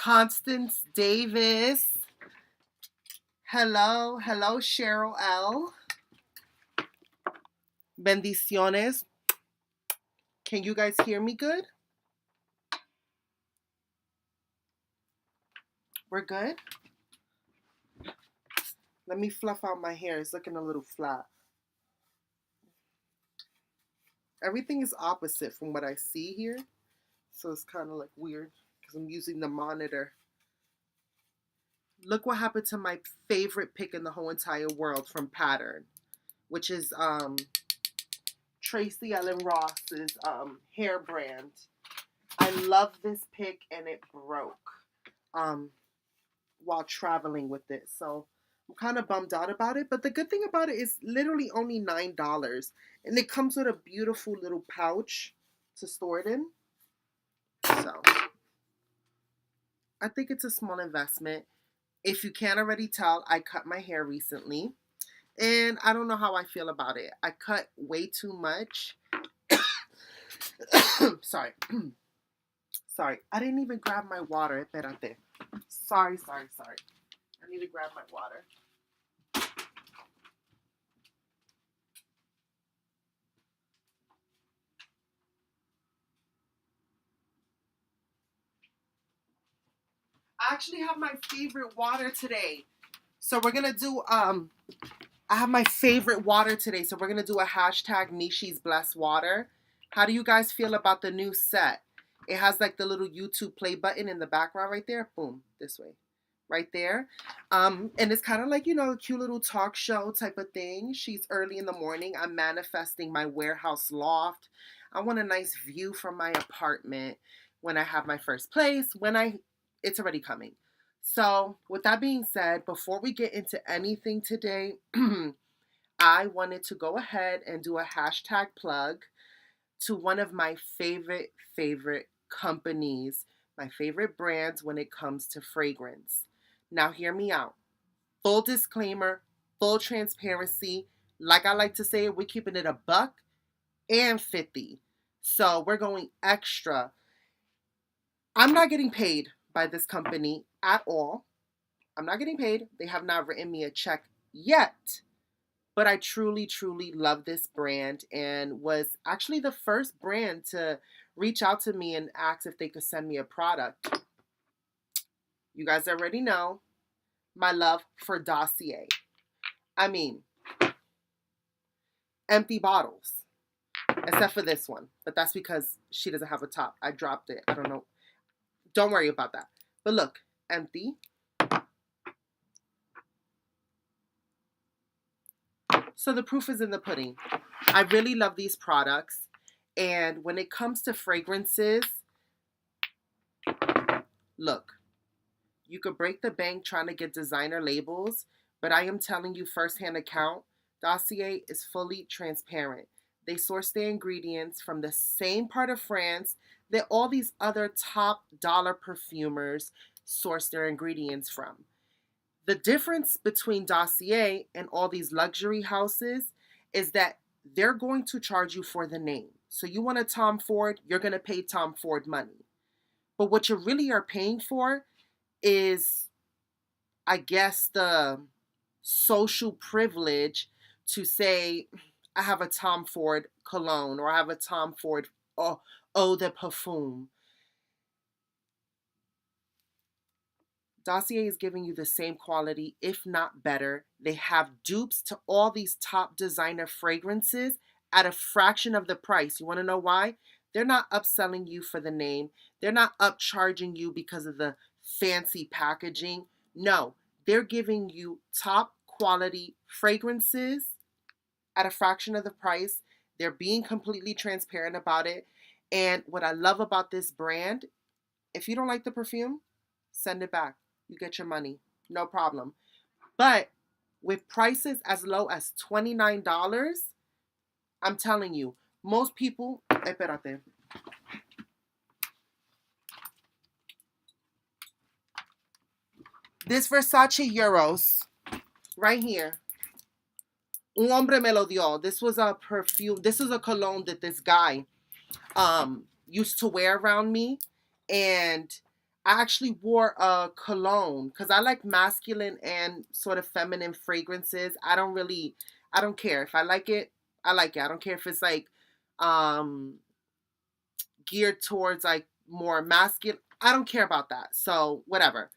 Constance Davis. Hello, hello, Cheryl L. Bendiciones. Can you guys hear me good? We're good? Let me fluff out my hair. It's looking a little flat. Everything is opposite from what I see here. So it's kind of like weird because I'm using the monitor. Look what happened to my favorite pick in the whole entire world from Pattern, which is Tracy Ellen Ross's hair brand. I love this pick and it broke while traveling with it. So I'm kind of bummed out about it. But the good thing about it is literally only $9. And it comes with a beautiful little pouch to store it in. So I think it's a small investment. If you can't already tell, I cut my hair recently. And I don't know how I feel about it. I cut way too much. Sorry. Sorry. I didn't even grab my water. Espérate. Sorry. I need to grab my water. I actually have my favorite water today. So we're going to do, I have my favorite water today. So we're going to do a hashtag Mishi's Blessed Water. How do you guys feel about the new set? It has like the little YouTube play button in the background right there. Boom, this way. Right there. And it's kind of like, a cute little talk show type of thing. She's early in the morning. I'm manifesting my warehouse loft. I want a nice view from my apartment when I have my first place. It's already coming. So with that being said, before we get into anything today, I wanted to go ahead and do a hashtag plug to one of my favorite companies, my favorite brands when it comes to fragrance. Now hear me out. Full disclaimer, full transparency. Like I like to say, we're keeping it $150. So we're going extra. I'm not getting paid by this company at all. I'm not getting paid. They have not written me a check yet. But I truly love this brand and was actually the first brand to reach out to me and ask if they could send me a product. You guys already know my love for Dossier. I mean, empty bottles. Except for this one. But that's because she doesn't have a top. I dropped it. I don't know. Don't worry about that. But look, empty. So the proof is in the pudding. I really love these products. And when it comes to fragrances, look, you could break the bank trying to get designer labels, but I am telling you firsthand account, Dossier is fully transparent. They source their ingredients from the same part of France that all these other top dollar perfumers source their ingredients from. The difference between Dossier and all these luxury houses is that they're going to charge you for the name. So you want a Tom Ford, you're going to pay Tom Ford money. But what you really are paying for is, I guess, the social privilege to say, I have a Tom Ford cologne or I have a Tom Ford eau de parfum. Dossier is giving you the same quality, if not better. They have dupes to all these top designer fragrances at a fraction of the price. You want to know why? They're not upselling you for the name. They're not upcharging you because of the fancy packaging. No, they're giving you top quality fragrances at a fraction of the price. They're being completely transparent about it. And what I love about this brand, if you don't like the perfume, send it back. You get your money. No problem. But with prices as low as $29, I'm telling you, most people... Espérate. This Versace Euros, right here. Un hombre me lo dio. This was a perfume. This is a cologne that this guy used to wear around me. And I actually wore a cologne because I like masculine and sort of feminine fragrances. I don't care. If I like it, I like it. I don't care if it's like um geared towards like more masculine. I don't care about that. So whatever.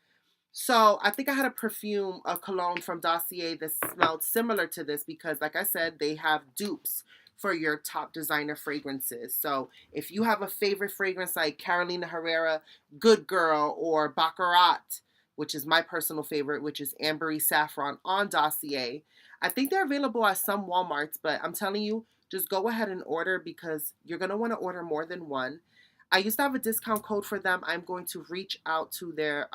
So I think I had a perfume, a cologne from Dossier that smelled similar to this because, like I said, they have dupes for your top designer fragrances. So if you have a favorite fragrance like Carolina Herrera, Good Girl, or Baccarat, which is my personal favorite, which is Ambery Saffron on Dossier, I think they're available at some Walmarts, but I'm telling you, just go ahead and order because you're going to want to order more than one. I used to have a discount code for them. I'm going to reach out to their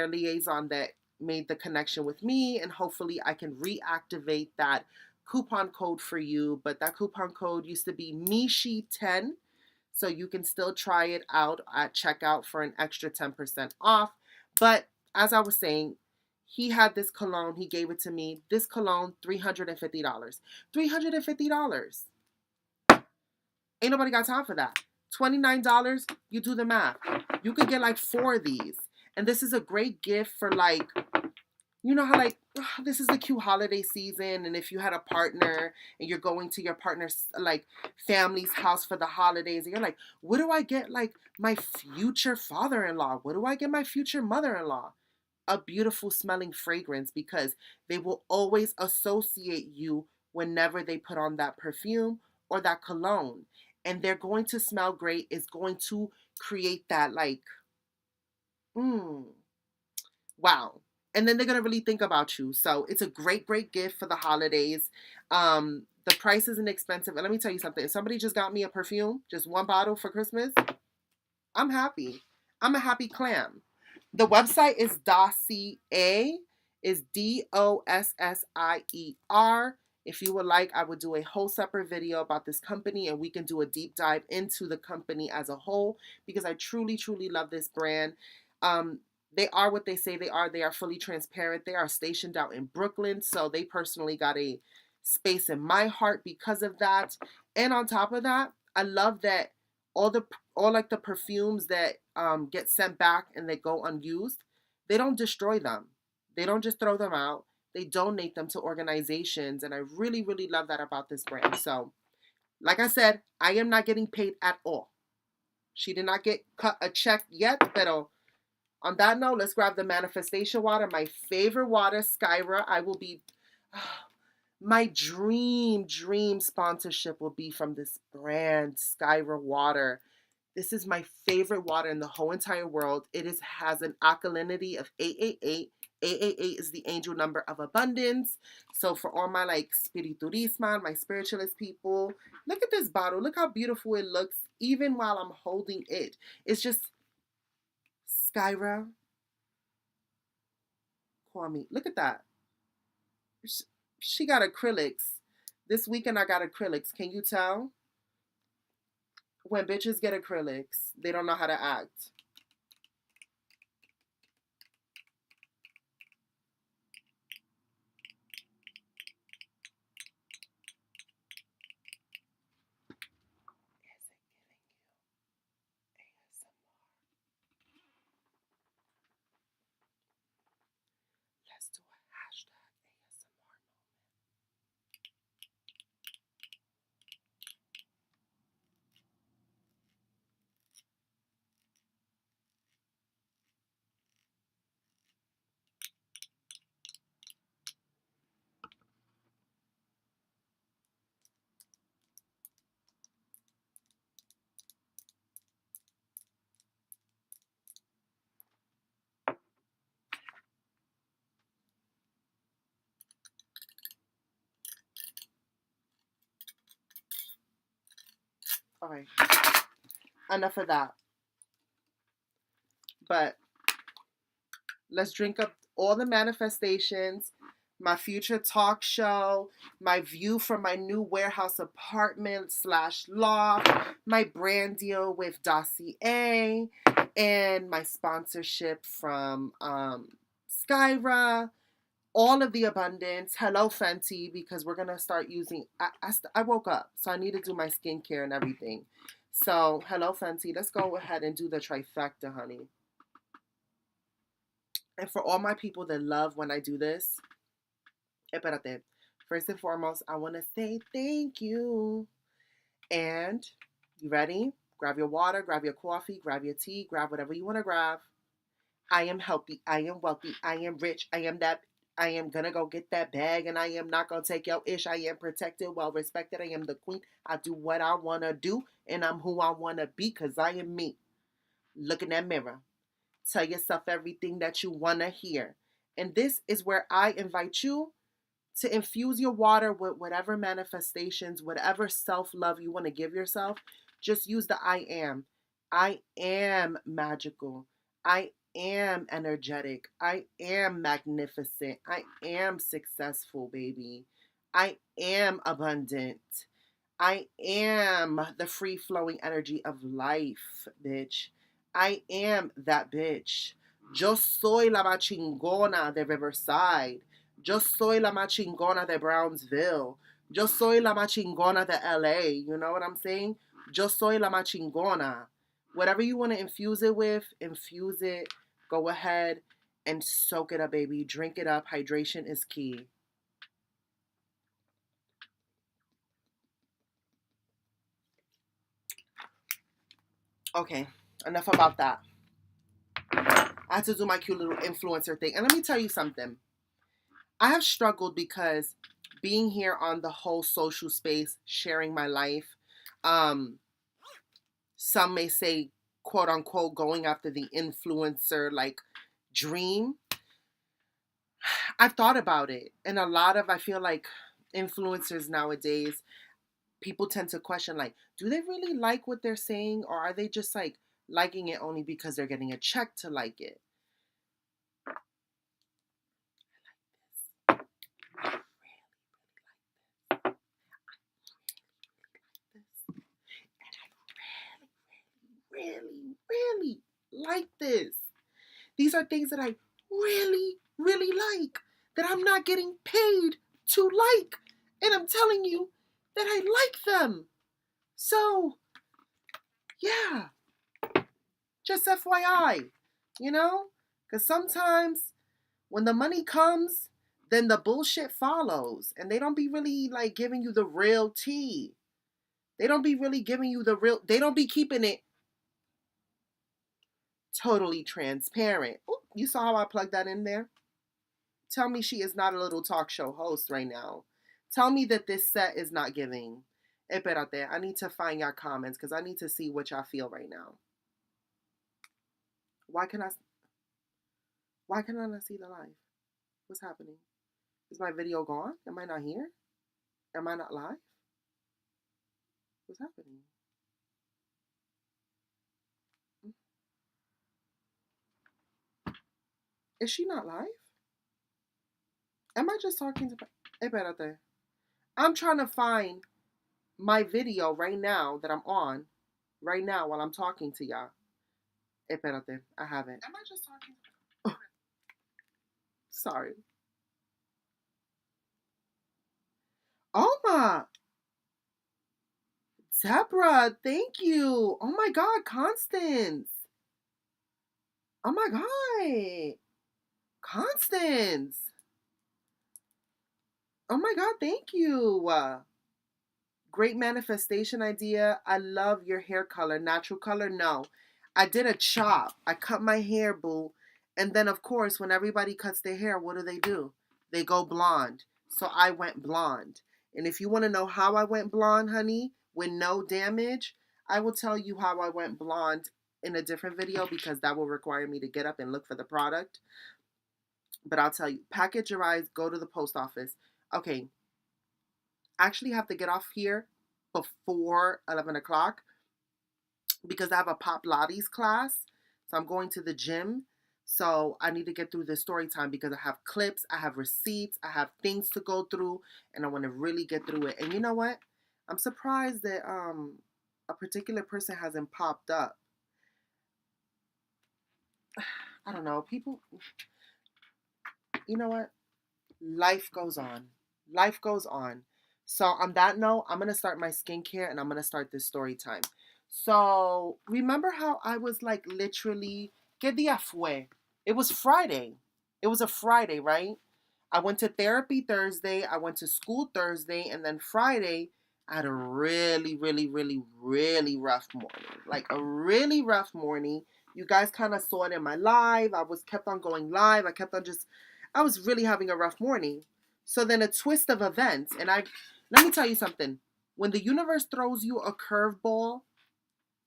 liaison that made the connection with me, and hopefully I can reactivate that coupon code for you. But that coupon code used to be Mishi10, so you can still try it out at checkout for an extra 10% off. But as I was saying, he had this cologne, he gave it to me. This cologne, $350. $350. Ain't nobody got time for that. $29, you do the math. You could get like four of these. And this is a great gift for like, you know how like this is the cute holiday season, and if you had a partner and you're going to your partner's like family's house for the holidays, and you're like, what do I get like my future father-in-law? What do I get my future mother-in-law? A beautiful smelling fragrance, because they will always associate you whenever they put on that perfume or that cologne. And they're going to smell great. It's going to create that like, mm, wow. And then they're gonna really think about you. So it's a great, great gift for the holidays. The price isn't expensive. And let me tell you something. If somebody just got me a perfume, just one bottle for Christmas, I'm happy. I'm a happy clam. The website is Dossier, is Dossier. If you would like, I would do a whole separate video about this company and we can do a deep dive into the company as a whole because I truly, truly love this brand. Um, they are what they say they are. They are fully transparent. They are stationed out in Brooklyn, so they personally got a space in my heart because of that. And on top of that, I love that all the all like the perfumes that get sent back and they go unused, they don't destroy them. They don't just throw them out. They donate them to organizations, and I really, really love that about this brand. So, like I said, I am not getting paid at all. She did not get cut a check yet, but on that note, let's grab the manifestation water. My favorite water, Skyra. I will be. My dream sponsorship will be from this brand, Skyra Water. This is my favorite water in the whole entire world. It has an alkalinity of 888. 888 is the angel number of abundance. So for all my like spiritualisman, my spiritualist people, look at this bottle. Look how beautiful it looks even while I'm holding it. It's just Skyra Kwame. Look at that. She got acrylics. This weekend I got acrylics. Can you tell? When bitches get acrylics, they don't know how to act. Let's do a hashtag ASMR. All right, enough of that. But let's drink up all the manifestations, my future talk show, my view from my new warehouse apartment slash loft, my brand deal with Dossier, and my sponsorship from Skyra. All of the abundance. Hello, Fenty, because we're gonna start using. I woke up, so I need to do my skincare and everything. So, hello, Fenty. Let's go ahead and do the trifecta, honey. And for all my people that love when I do this, espérate. First and foremost, I want to say thank you. And you ready? Grab your water, grab your coffee, grab your tea, grab whatever you want to grab. I am healthy. I am wealthy. I am rich. I am that. I am gonna go get that bag and I am not gonna take your ish. I am protected, well respected. I am the queen. I do what I wanna do and I'm who I wanna be because I am me. Look in that mirror. Tell yourself everything that you wanna hear. And this is where I invite you to infuse your water with whatever manifestations, whatever self love you want to give yourself. Just use the I am. I am magical. I am energetic. I am magnificent. I am successful, baby. I am abundant. I am the free flowing energy of life, bitch. I am that bitch. Yo soy la machingona de Riverside. Yo soy la machingona de Brownsville. Yo soy la machingona de LA. You know what I'm saying? Yo soy la machingona. Whatever you want to infuse it with, infuse it. Go ahead and soak it up, baby. Drink it up. Hydration is key. Okay, enough about that. I had to do my cute little influencer thing. And let me tell you something. I have struggled because being here on the whole social space, sharing my life, some may say, quote unquote, going after the influencer like dream. I've thought about it. And a lot of, I feel like influencers nowadays, people tend to question, like, do they really like what they're saying? Or are they just like liking it only because they're getting a check to like it? Really, really like this. These are things that I really, really like that I'm not getting paid to like. And I'm telling you that I like them. So, yeah, just FYI, you know? Because sometimes when the money comes, then the bullshit follows. And they don't be really like giving you the real tea. They don't be really giving you the real, they don't be keeping it totally transparent. Ooh, you saw how I plugged that in there? Tell me she is not a little talk show host right now. Tell me that this set is not giving. Espérate, I need to find your comments because I need to see what y'all feel right now. Why can I? Why can I not see the live? What's happening? Is my video gone? Am I not here? Am I not live? What's happening? Is she not live? Am I just talking to? Espérate. I'm trying to find my video right now that I'm on, right now while I'm talking to y'all. Espérate, I haven't. Am I just talking? Oh, sorry. Oh my, Deborah, thank you. Oh my God, Constance. Oh my God, Constance. Oh my God, thank you. Great manifestation idea. I love your hair color. Natural color? No. I did a chop. I cut my hair, boo. And then, of course, when everybody cuts their hair, what do? They go blonde. So I went blonde. And if you want to know how I went blonde, honey, with no damage, I will tell you how I went blonde in a different video because that will require me to get up and look for the product. But I'll tell you, package your eyes, go to the post office. Okay, I actually have to get off here before 11 o'clock because I have a Pop Pilates class. So I'm going to the gym. So I need to get through this story time because I have clips, I have receipts, I have things to go through, and I want to really get through it. And you know what? I'm surprised that a particular person hasn't popped up. I don't know. People, you know what? Life goes on. Life goes on. So on that note, I'm gonna start my skincare and I'm gonna start this story time. So remember how I was like literally, ¿qué día fue? It was Friday. It was a Friday, right? I went to therapy Thursday. I went to school Thursday. And then Friday, I had a really, really, really, really rough morning. Like a really rough morning. You guys kind of saw it in my live. I was kept on going live. I was really having a rough morning. So then a twist of events. Let me tell you something. When the universe throws you a curveball,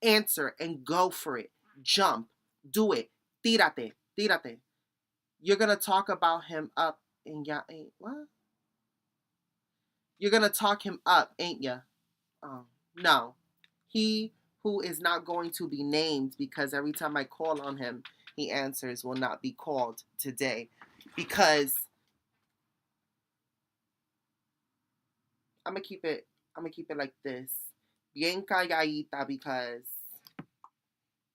answer and go for it. Jump. Do it. Tírate. Tírate. You're going to talk about him up in ya. What? You're going to talk him up, ain't ya? No. He who is not going to be named because every time I call on him, he answers will not be called today. Because I'm going to keep it like this. Bien calladita because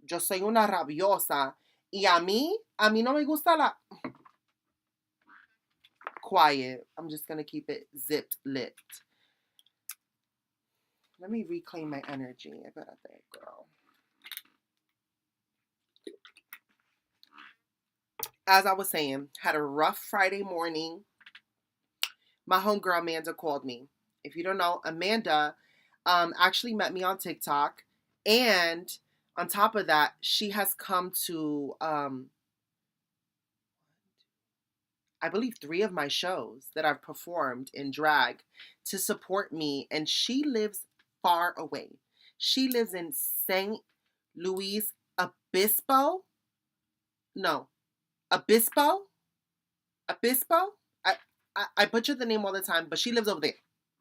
yo soy una rabiosa. Y a mí no me gusta la quiet. I'm just going to keep it zipped lipped. Let me reclaim my energy. I got that girl. As I was saying, had a rough Friday morning. My homegirl Amanda called me. If you don't know, Amanda actually met me on TikTok. And on top of that, she has come to I believe 3 of my shows that I've performed in drag to support me. And she lives far away. She lives in St. Louis Obispo. No, Obispo. Obispo. I butcher the name all the time, but she lives over there.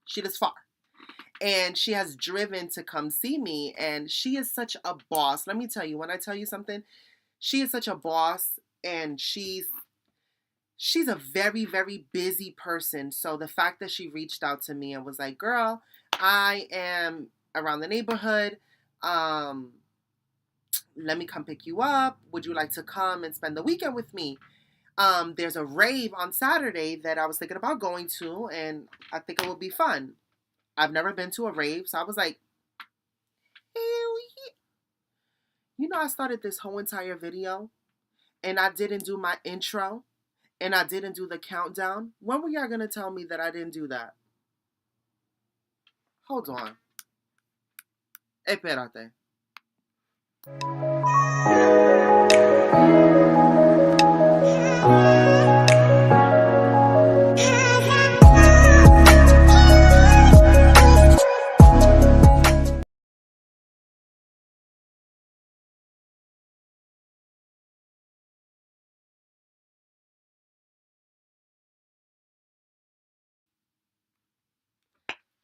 She lives far. And she has driven to come see me. And she is such a boss. Let me tell you, when I tell you something, she is such a boss. And she's a very, very busy person. So the fact that she reached out to me and was like, girl, I am around the neighborhood. Let me come pick you up. Would you like to come and spend the weekend with me? There's a rave on Saturday that I was thinking about going to, and I think it would be fun. I've never been to a rave, so I was like, hell yeah. You know, I started this whole entire video, and I didn't do my intro, and I didn't do the countdown. When were y'all going to tell me that I didn't do that? Hold on. Espérate.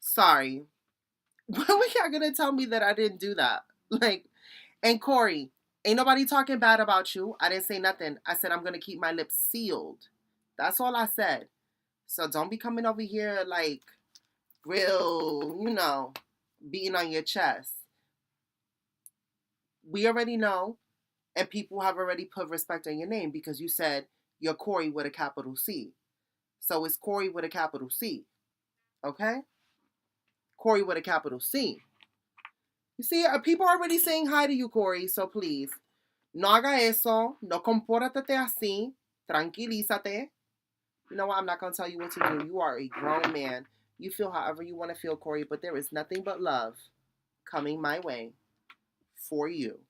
Sorry. When were y'all going to tell me that I didn't do that? Like, and Corey, ain't nobody talking bad about you. I didn't say nothing. I said I'm going to keep my lips sealed. That's all I said. So don't be coming over here like real, beating on your chest. We already know, and people have already put respect on your name because you said you're Corey with a capital C. So it's Corey with a capital C. Okay? Corey with a capital C. You see, people are already saying hi to you, Corey, so please. No haga eso. No compórtate así. Tranquilízate. You know what? I'm not going to tell you what to do. You are a grown man. You feel however you want to feel, Corey, but there is nothing but love coming my way for you.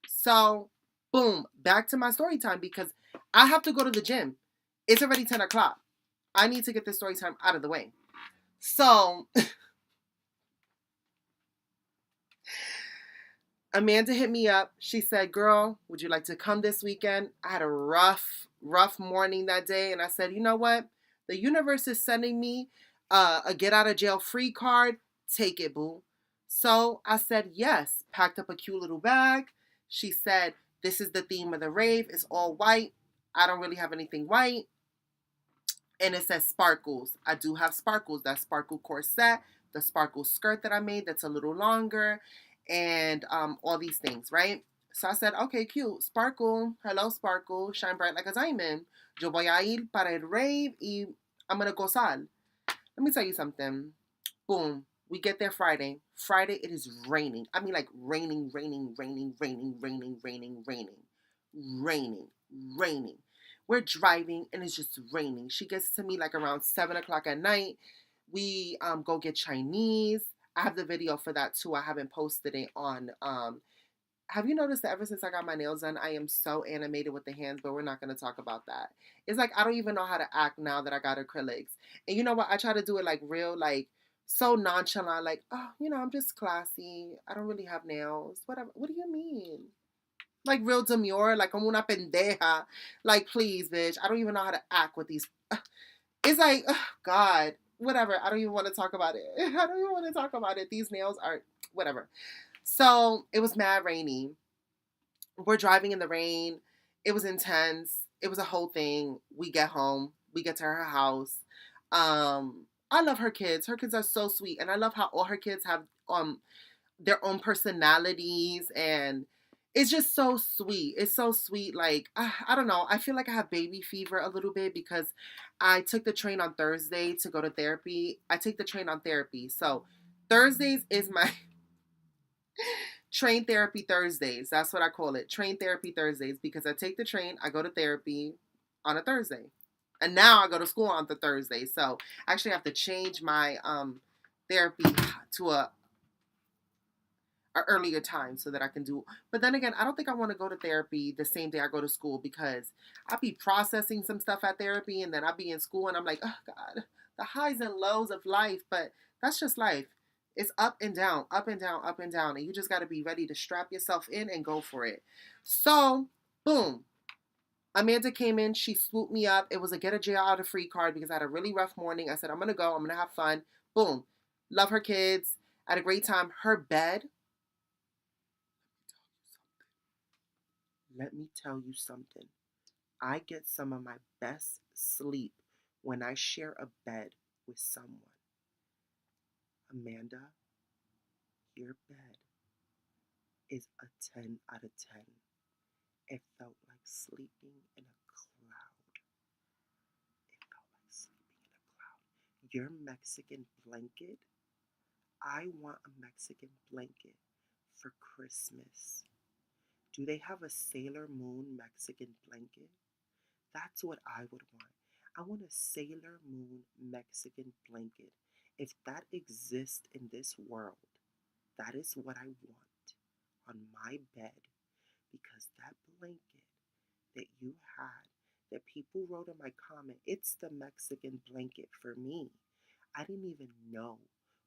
So, boom, back to my story time because I have to go to the gym. It's already 10 o'clock. I need to get this story time out of the way. So, Amanda hit me up. She said, girl, would you like to come this weekend? I had a rough morning that day. And I said, you know what? The universe is sending me a get out of jail free card. Take it, boo. So I said, yes. Packed up a cute little bag. She said, this is the theme of the rave. It's all white. I don't really have anything white. And it says sparkles. I do have sparkles. That sparkle corset, the sparkle skirt that I made that's a little longer, and all these things, right? So I said, okay, cute. Sparkle. Hello, Sparkle. Shine bright like a diamond. Yo voy a ir para el rave y I'm going to gozar. Let me tell you something. Boom. We get there Friday. Friday, it is raining. I mean, like raining, raining, raining, raining, raining, raining, raining, raining, raining. We're driving and it's just raining. She gets to me like around 7 o'clock at night. We go get Chinese. I have the video for that too. I haven't posted it on. Have you noticed that ever since I got my nails done, I am so animated with the hands, but we're not going to talk about that. It's like I don't even know how to act now that I got acrylics. And you know what? I try to do it like real, like so nonchalant, like, oh, I'm just classy. I don't really have nails. Whatever. What do you mean? Like real demure, like I'm una pendeja. Like, please, bitch. I don't even know how to act with these. It's like, oh, God, whatever. I don't even want to talk about it. I don't even want to talk about it. These nails are whatever. So it was mad rainy. We're driving in the rain. It was intense. It was a whole thing. We get home. We get to her house. I love her kids. Her kids are so sweet, and I love how all her kids have their own personalities, and it's just so sweet. It's so sweet. Like I don't know. I feel like I have baby fever a little bit because I took the train on Thursday to go to therapy. I take the train on therapy, so Thursdays is my train therapy Thursdays. That's what I call it. Train therapy Thursdays because I take the train, I go to therapy on a Thursday. And now I go to school on the Thursday. So I actually have to change my therapy to a earlier time so that I can do. But then again, I don't think I want to go to therapy the same day I go to school because I'll be processing some stuff at therapy and then I'll be in school and I'm like, oh God, the highs and lows of life. But that's just life. It's up and down, up and down, up and down. And you just got to be ready to strap yourself in and go for it. So, boom. Amanda came in. She swooped me up. It was a get a jail out of free card because I had a really rough morning. I said, I'm going to go. I'm going to have fun. Boom. Love her kids. Had a great time. Her bed. Let me tell you something. I get some of my best sleep when I share a bed with someone. Amanda, your bed is a 10 out of 10. It felt like sleeping in a cloud. It felt like sleeping in a cloud. Your Mexican blanket, I want a Mexican blanket for Christmas. Do they have a Sailor Moon Mexican blanket? That's what I would want. I want a Sailor Moon Mexican blanket. If that exists in this world, that is what I want on my bed because that blanket that you had, that people wrote in my comment, it's the Mexican blanket for me. I didn't even know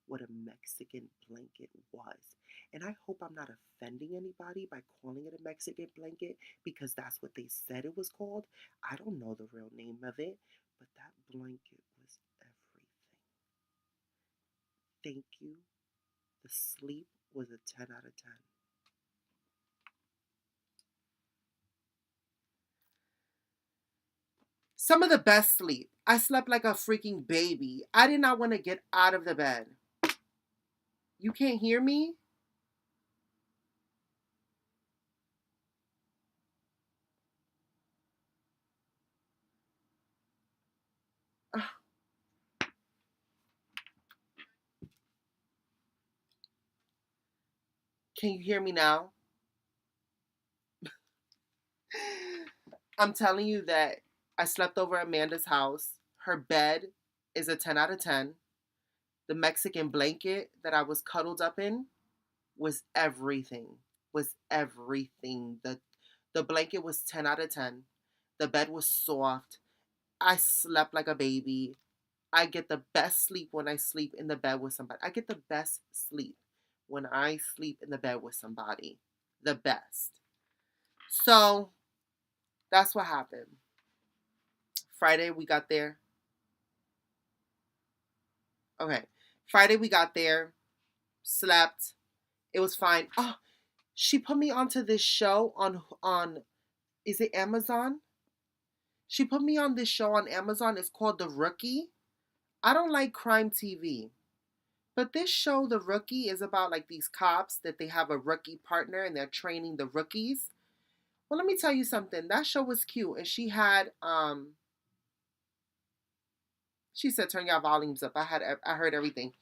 what a Mexican blanket was. And I hope I'm not offending anybody by calling it a Mexican blanket because that's what they said it was called. I don't know the real name of it, but that blanket was everything. Thank you. The sleep was a 10 out of 10. Some of the best sleep. I slept like a freaking baby. I did not want to get out of the bed. You can't hear me? Can you hear me now? I'm telling you that I slept over at Amanda's house. Her bed is a 10 out of 10. The Mexican blanket that I was cuddled up in was everything. Was everything. The blanket was 10 out of 10. The bed was soft. I slept like a baby. I get the best sleep when I sleep in the bed with somebody. I get the best sleep when I sleep in the bed with somebody. The best. So that's what happened. Friday we got there. Okay. Friday we got there, slept. It was fine. Oh, she put me onto this show on is it Amazon? She put me on this show on Amazon. It's called The Rookie. I don't like crime TV. But this show, The Rookie, is about like these cops that they have a rookie partner and they're training the rookies. Well, let me tell you something. That show was cute, and she had she said turn your volumes up. I heard everything.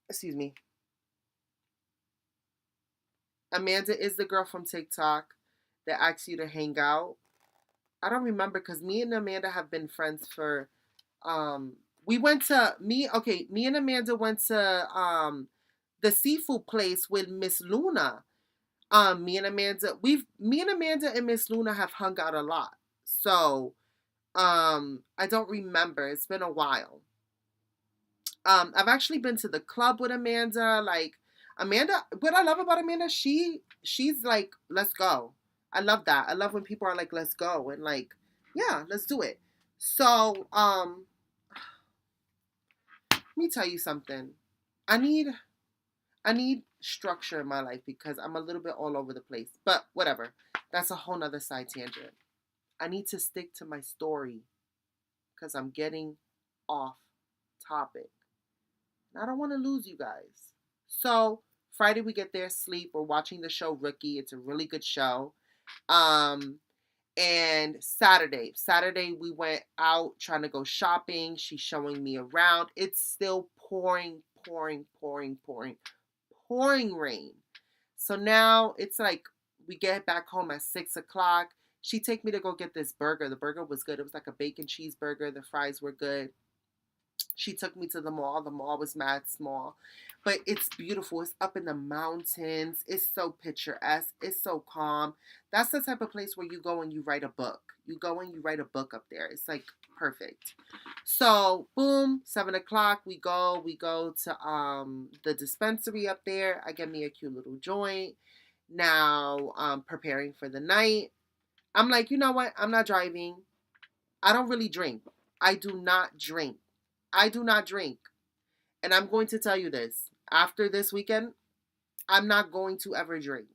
Excuse me. Amanda is the girl from TikTok that asks you to hang out. I don't remember because me and Amanda have been friends for we went to me and Amanda went to the seafood place with Miss Luna. Me and Amanda and Miss Luna have hung out a lot. So I don't remember. It's been a while. I've actually been to the club with Amanda. Like Amanda, what I love about Amanda, she's like, let's go. I love that. I love when people are like, let's go, and like, yeah, let's do it. So, let me tell you something. I need I need structure in my life because I'm a little bit all over the place. But whatever. That's a whole nother side tangent. I need to stick to my story because I'm getting off topic. I don't want to lose you guys. So Friday we get there, sleep. We're watching the show Rookie. It's a really good show. Um, and Saturday we went out trying to go shopping. She's showing me around. It's still pouring rain. So now it's like we get back home at 6 o'clock. She take me to go get this burger. The burger was good. It was like a bacon cheeseburger. The fries were good. She took me to the mall. The mall was mad small, but it's beautiful. It's up in the mountains. It's so picturesque. It's so calm. That's the type of place where you go and you write a book. You go and you write a book up there. It's like perfect. So boom, 7 o'clock. We go to the dispensary up there. I get me a cute little joint. Now preparing for the night. I'm like, you know what? I'm not driving. I don't really drink. I do not drink. I do not drink. And I'm going to tell you this. After this weekend, I'm not going to ever drink.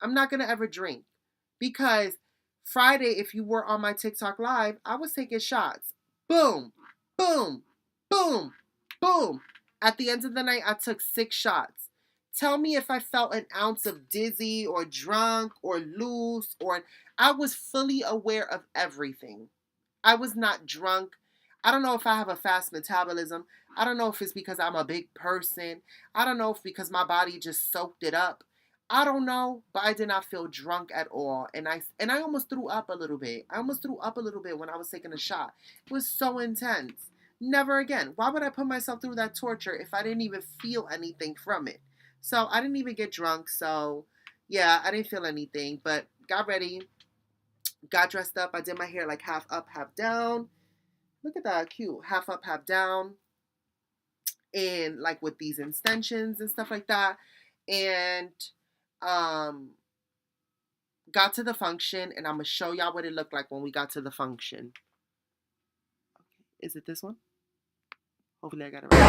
I'm not going to ever drink. Because Friday, if you were on my TikTok live, I was taking shots. Boom, boom, boom, boom. At the end of the night, I took 6 shots. Tell me if I felt an ounce of dizzy or drunk or loose or I was fully aware of everything. I was not drunk. I don't know if I have a fast metabolism. I don't know if it's because I'm a big person. I don't know if because my body just soaked it up. I don't know, but I did not feel drunk at all. And I almost threw up a little bit. I almost threw up a little bit when I was taking a shot. It was so intense. Never again. Why would I put myself through that torture if I didn't even feel anything from it? So I didn't even get drunk. So yeah, I didn't feel anything, but got ready, got dressed up. I did my hair like half up, half down. Look at that, cute. Half up, half down. And like with these extensions and stuff like that. And um got to the function and I'm gonna show y'all what it looked like when we got to the function. Is it this one? Hopefully I got it right.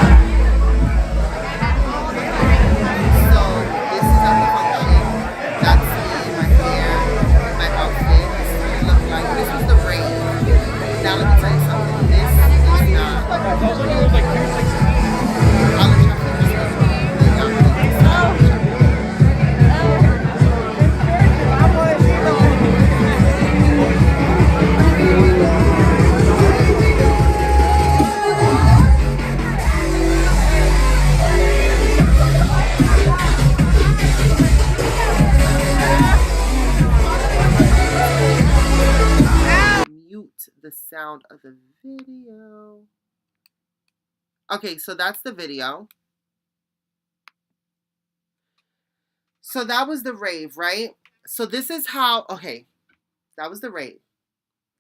So this is at the function. That's me, my hair, my outfit. This is what it looked like. This was the rave. Now let me tell you something. This is not. Mute the sound of the video. Okay, so that's the video. So that was the rave, right? So this is how, okay, that was the rave.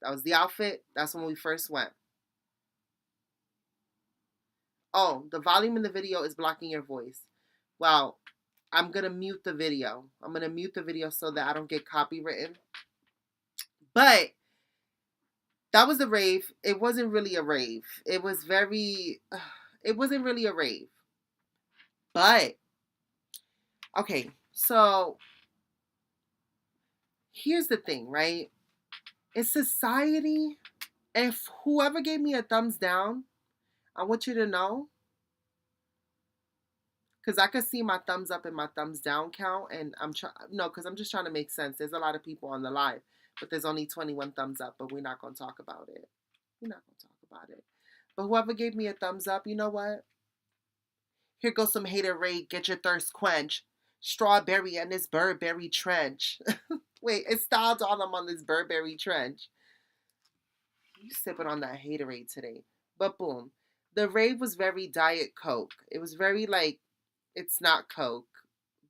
That was the outfit. That's when we first went. Oh, the volume in the video is blocking your voice. Well, I'm going to mute the video. I'm going to mute the video so that I don't get copywritten. But that was the rave. It wasn't really a rave. It was it wasn't really a rave. But, okay, so here's the thing, right? In society, if whoever gave me a thumbs down, I want you to know, because I could see my thumbs up and my thumbs down count, and because I'm just trying to make sense. There's a lot of people on the live, but there's only 21 thumbs up, but we're not going to talk about it. We're not going to talk about it. But whoever gave me a thumbs up, you know what? Here goes some haterade, get your thirst quench. Strawberry and this Burberry trench. Wait, it's styled on them on this Burberry trench. You sipping on that haterade today. But boom. The rave was very Diet Coke. It was very like, it's not Coke,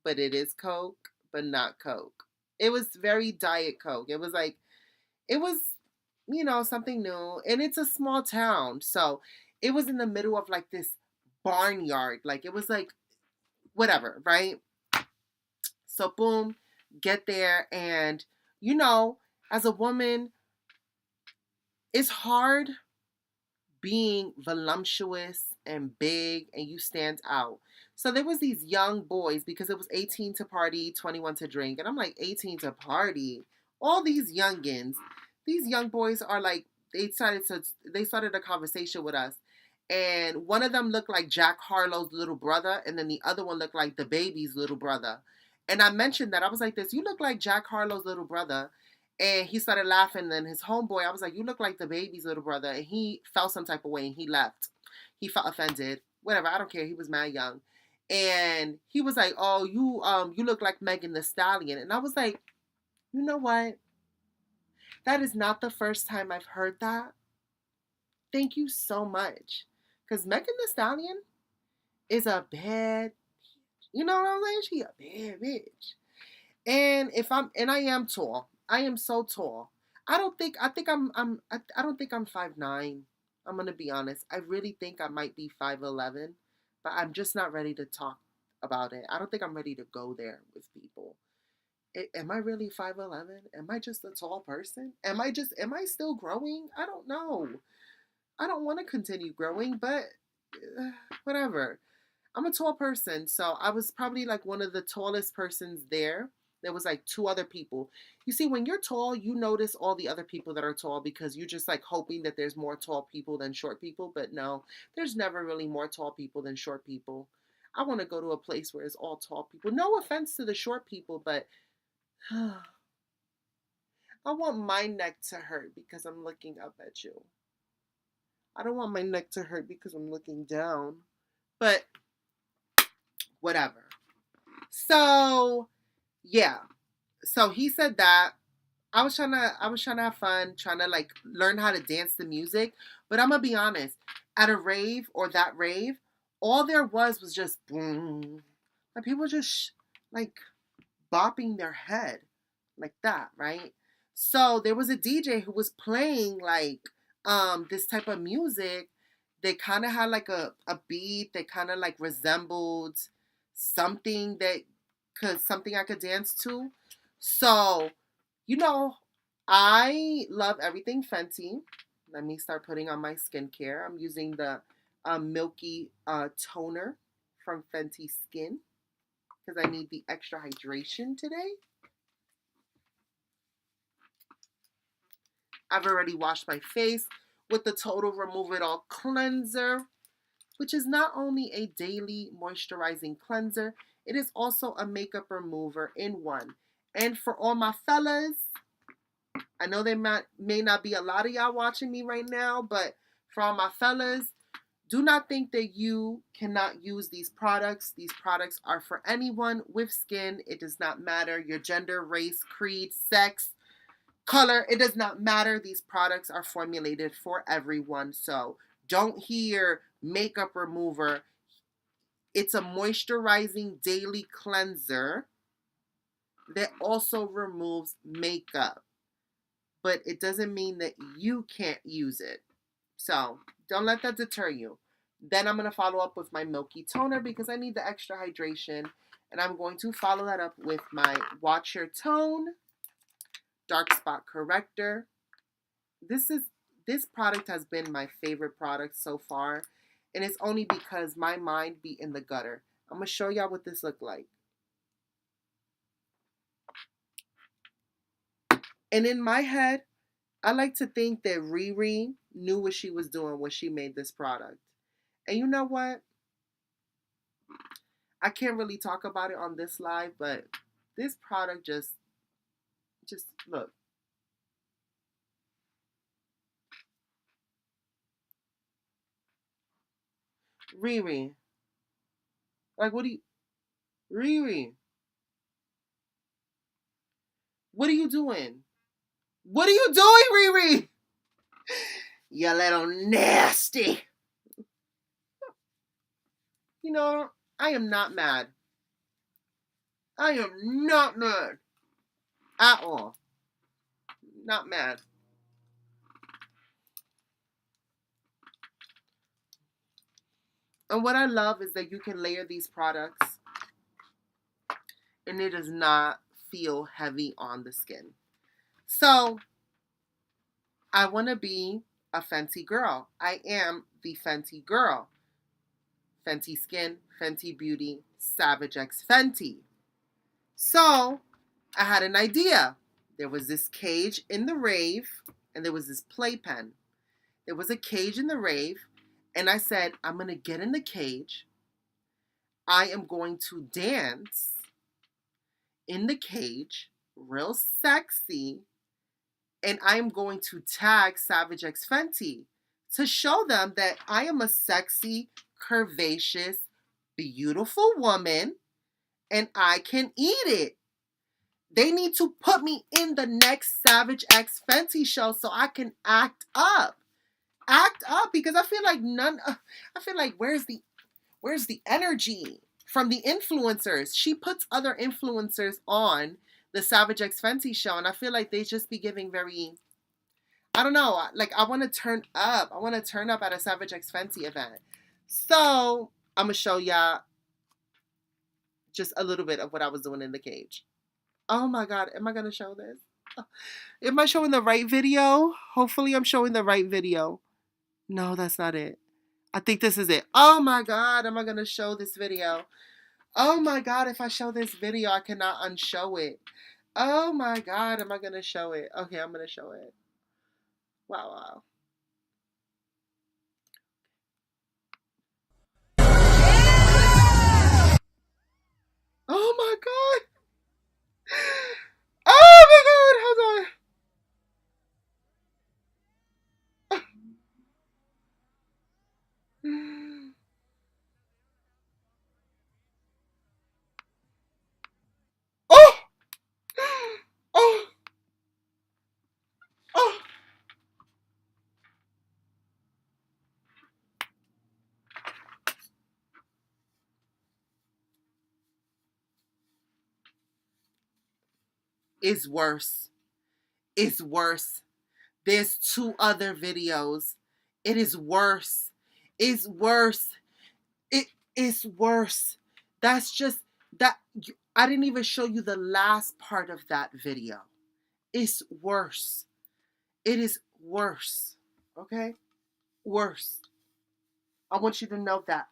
but it is Coke, but not Coke. It was very Diet Coke. It was like, it was, something new. And it's a small town. So it was in the middle of like this barnyard. Like, it was like, whatever, right? So boom, get there. And, as a woman, it's hard being voluptuous and big and you stand out. So there was these young boys because it was 18 to party, 21 to drink. And I'm like, 18 to party? All these youngins. These young boys are like, they started a conversation with us. And one of them looked like Jack Harlow's little brother, and then the other one looked like the baby's little brother. And I mentioned that. I was like, this, you look like Jack Harlow's little brother. And he started laughing. Then his homeboy, I was like, you look like the baby's little brother. And he felt some type of way and he left. He felt offended. Whatever, I don't care. He was mad young. And he was like, oh, you look like Megan Thee Stallion. And I was like, you know what? That is not the first time I've heard that. Thank you so much. Because Megan Thee Stallion is a bad, you know what I'm saying? She a bad bitch. And I am tall. I am so tall. I don't think I'm 5'9". I'm gonna be honest. I really think I might be 5'11", but I'm just not ready to talk about it. I don't think I'm ready to go there with people. Am I really 5'11"? Am I just a tall person? Am I still growing? I don't know. I don't want to continue growing, but whatever. I'm a tall person, so I was probably like one of the tallest persons there. There was like two other people. You see, when you're tall, you notice all the other people that are tall because you're just like hoping that there's more tall people than short people. But no, there's never really more tall people than short people. I want to go to a place where it's all tall people. No offense to the short people, but I want my neck to hurt because I'm looking up at you. I don't want my neck to hurt because I'm looking down. But whatever. So yeah. So he said that. I was trying to have fun, trying to like learn how to dance the music. But I'm gonna be honest, at a rave or that rave, all there was just boom. Like people just like bopping their head like that, right? So there was a DJ who was playing like this type of music. They kind of had like a beat that kind of like resembled something something I could dance to. So, you know, I love everything Fenty. Let me start putting on my skincare. I'm using the Milky Toner from Fenty Skin because I need the extra hydration today. I've already washed my face with the Total Remove It All Cleanser, which is not only a daily moisturizing cleanser, it is also a makeup remover in one. And for all my fellas, I know there may not be a lot of y'all watching me right now, but for all my fellas, do not think that you cannot use these products. These products are for anyone with skin. It does not matter your gender, race, creed, sex, color. It does not matter. These products are formulated for everyone. So don't hear makeup remover. It's a moisturizing daily cleanser that also removes makeup. But it doesn't mean that you can't use it. So don't let that deter you. Then I'm going to follow up with my Milky Toner because I need the extra hydration. And I'm going to follow that up with my Watch Your Tone Dark Spot Corrector. This product has been my favorite product so far. And it's only because my mind be in the gutter. I'm going to show y'all what this look like. And in my head, I like to think that Riri knew what she was doing when she made this product. And you know what? I can't really talk about it on this live, but this product just look. Riri, Like, what do you, Riri? What are you doing? What are you doing, Riri? You little nasty. You know, I am not mad. I am not mad at all. Not mad. And what I love is that you can layer these products and it does not feel heavy on the skin. So I want to be a Fenty girl. I am the Fenty girl. Fenty Skin, Fenty Beauty, Savage X Fenty. So I had an idea. There was this cage in the Rave and there was this playpen. There was a cage in the Rave and I said, I'm going to get in the cage. I am going to dance in the cage, real sexy, and I am going to tag Savage X Fenty to show them that I am a sexy, curvaceous, beautiful woman and I can eat it. They need to put me in the next Savage X Fenty show so I can act up. Act up because I feel like where's the energy from the influencers? She puts other influencers on the Savage X Fenty show and I feel like they just be giving very, I don't know, like I want to turn up. I want to turn up at a Savage X Fenty event. So I'm going to show y'all just a little bit of what I was doing in the cage. Oh my God, am I going to show this? Am I showing the right video? Hopefully I'm showing the right video. No, that's not it. I think this is it. Oh my God, am I going to show this video? Oh my God, if I show this video, I cannot unshow it. Oh my God, am I going to show it? Okay, I'm going to show it. Wow, wow. Oh my God. Oh my God, hold on. Oh, oh, oh. It's worse. It's worse. There's two other videos. It is worse. It's worse. It is worse. That's just that. I didn't even show you the last part of that video. It's worse. It is worse. Okay? Worse. I want you to know that.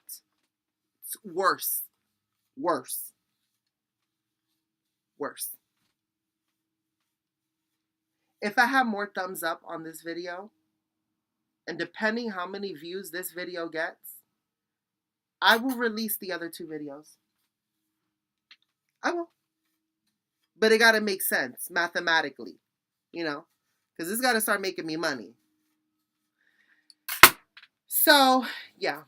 It's worse. Worse. Worse. If I have more thumbs up on this video, and depending how many views this video gets, I will release the other two videos. I will. But it got to make sense mathematically, you know, because it's got to start making me money. So, yeah.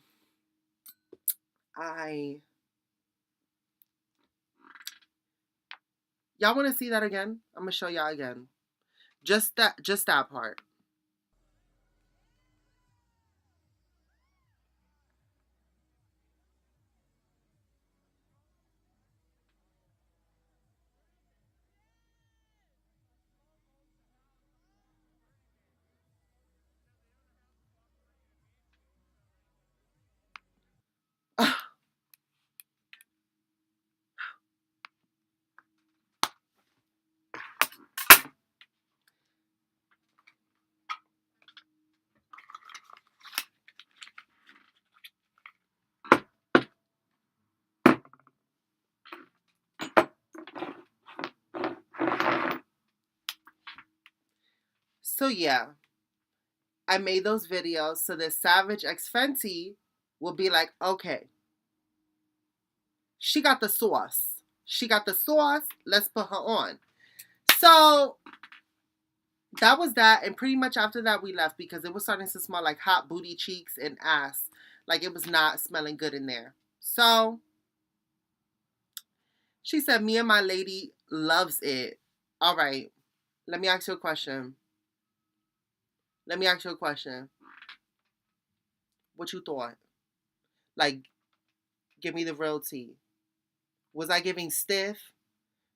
Y'all want to see that again? I'm going to show y'all again. Just that part. So, yeah. I made those videos so that Savage X Fenty will be like, okay, she got the sauce. She got the sauce. Let's put her on. So that was that. And pretty much after that, we left because it was starting to smell like hot booty cheeks and ass. Like it was not smelling good in there. So She said, me and my lady loves it. All right. Let me ask you a question. Let me ask you a question. What you thought? Like, give me the real tea. Was I giving stiff?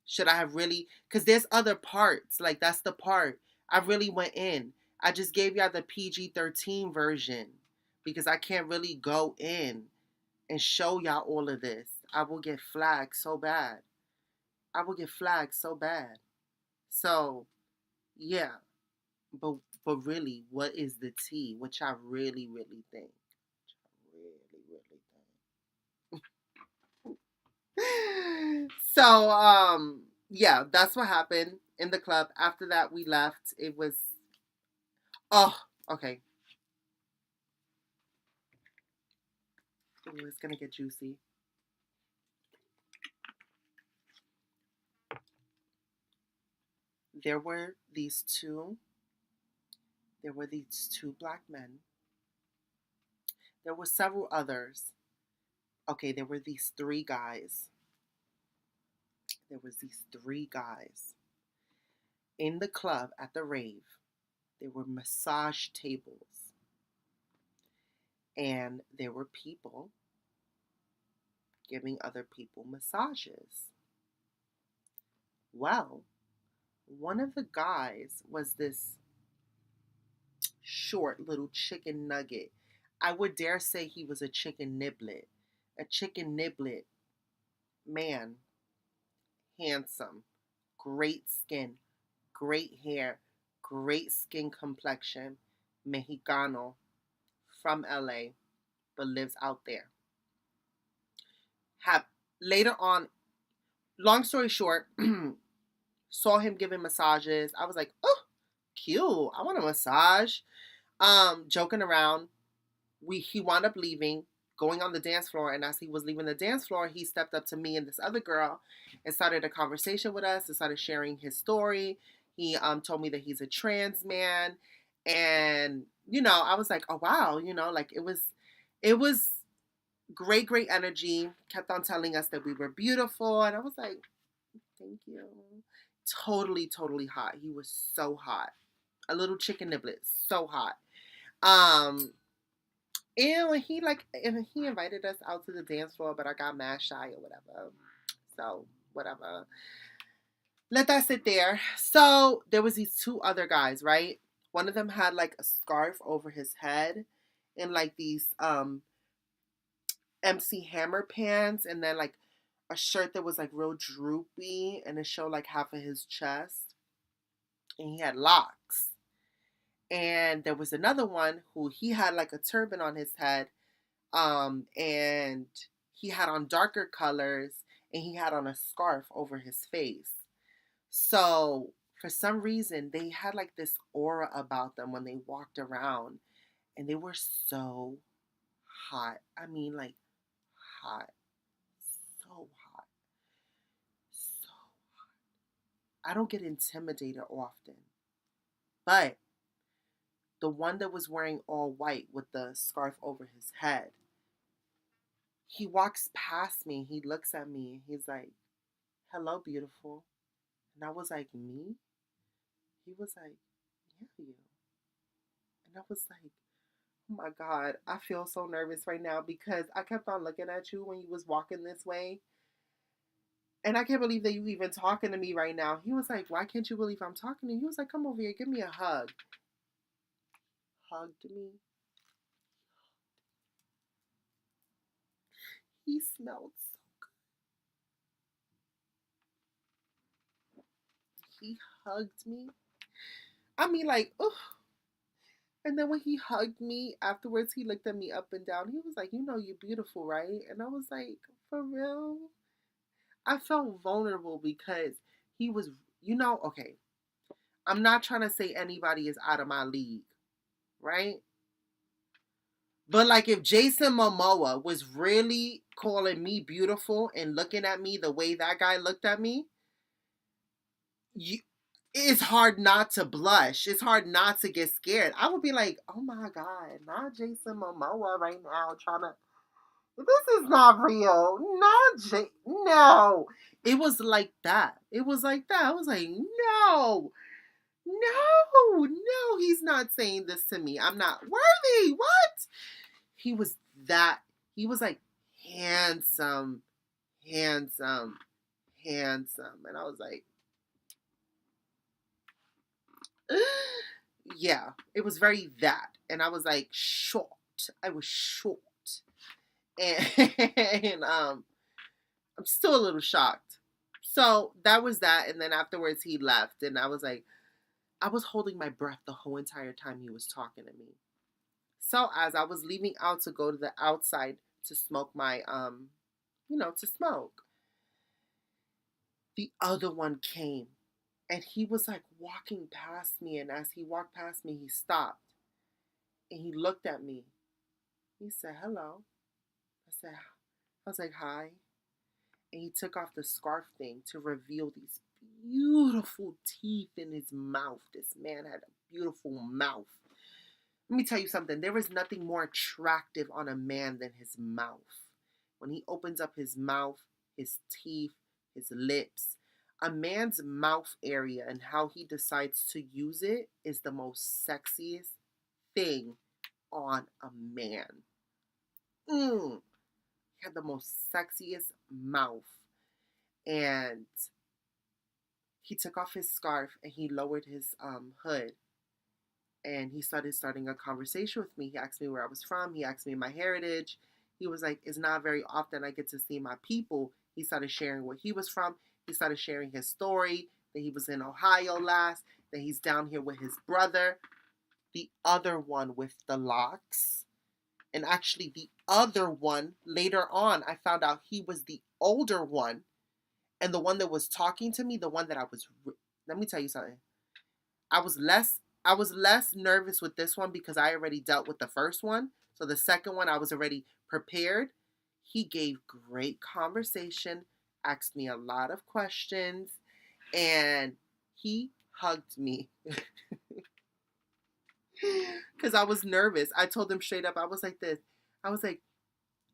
Should I have really? Because there's other parts. Like, that's the part. I really went in. I just gave y'all the PG-13 version because I can't really go in and show y'all all of this. I will get flagged so bad. I will get flagged so bad. So, yeah. But but really, what is the tea? Which I really, really think. Really, really think. So, yeah, that's what happened in the club. After that, we left. It was, oh, okay. Ooh, it's gonna get juicy. There were these two. There were these two black men. There were several others. Okay, there were these three guys. There was these three guys in the club at the rave. There were massage tables, and there were people giving other people massages. Well, one of the guys was this short little chicken nugget. I would dare say he was a chicken niblet. A chicken niblet man, handsome, great skin, great hair, great skin complexion, Mexicano, from LA, but lives out there. Have later on, long story short, saw him giving massages. I was like, oh, cute. I want a massage. Joking around. He wound up leaving, going on the dance floor, and as he was leaving the dance floor, he stepped up to me and this other girl and started a conversation with us and started sharing his story. He told me that he's a trans man, and I was like, oh wow, like it was great, great energy. Kept on telling us that we were beautiful, and I was like, thank you. Totally, totally hot. He was so hot. A little chicken niblet, so hot. Um, and he invited us out to the dance floor, but I got mad shy or whatever. So whatever. Let that sit there. So there was these two other guys, right? One of them had like a scarf over his head and like these MC Hammer pants, and then like a shirt that was like real droopy and it showed like half of his chest. And he had locks. And there was another one who he had like a turban on his head, and he had on darker colors, and he had on a scarf over his face. So for some reason they had like this aura about them when they walked around, and they were so hot. I mean, like, hot. So hot. So I don't get intimidated often. But the one that was wearing all white with the scarf over his head, he walks past me, he looks at me, and he's like, hello, beautiful. And I was like, me? He was like, yeah, you. And I was like, oh my God, I feel so nervous right now because I kept on looking at you when you was walking this way. And I can't believe that you even talking to me right now. He was like, why can't you believe I'm talking to you? He was like, come over here, give me a hug. Hugged me. He smelled so good. He hugged me. I mean, like, oh. And then when he hugged me afterwards, he looked at me up and down. He was like, you know, you're beautiful, right? And I was like, for real? I felt vulnerable because he was, okay, I'm not trying to say anybody is out of my league, right? But like if Jason Momoa was really calling me beautiful and looking at me the way that guy looked at me, you, it's hard not to blush. It's hard not to get scared. I would be like, oh my God, not Jason Momoa right now trying to. This is not real. Not no. It was like that. It was like that. I was like, no, no, he's not saying this to me. I'm not worthy. What? He was that. He was like handsome, handsome, handsome. And I was like, yeah, it was very that. And I was like, short. I was short. And, and I'm still a little shocked. So that was that. And then afterwards he left. And I was like, I was holding my breath the whole entire time he was talking to me. So as I was leaving out to go to the outside to smoke my to smoke, the other one came and he was like walking past me, and as he walked past me, he stopped and he looked at me. He said, "Hello." I was like, "Hi." And he took off the scarf thing to reveal these beautiful teeth in his mouth. This man had a beautiful mouth. Let me tell you something. There is nothing more attractive on a man than his mouth. When he opens up his mouth, his teeth, his lips, a man's mouth area and how he decides to use it is the most sexiest thing on a man. He had the most sexiest mouth. And he took off his scarf and he lowered his hood, and he starting a conversation with me. He asked me where I was from. He asked me my heritage. He was like, it's not very often I get to see my people. He started sharing where he was from. He started sharing his story, that he was in Ohio last, that he's down here with his brother, the other one with the locks. And actually, the other one, later on, I found out he was the older one. And the one that was talking to me, the one that let me tell you something. I was less nervous with this one because I already dealt with the first one. So the second one I was already prepared. He gave great conversation, asked me a lot of questions, and he hugged me because I was nervous. I told him straight up, I was like this. I was like,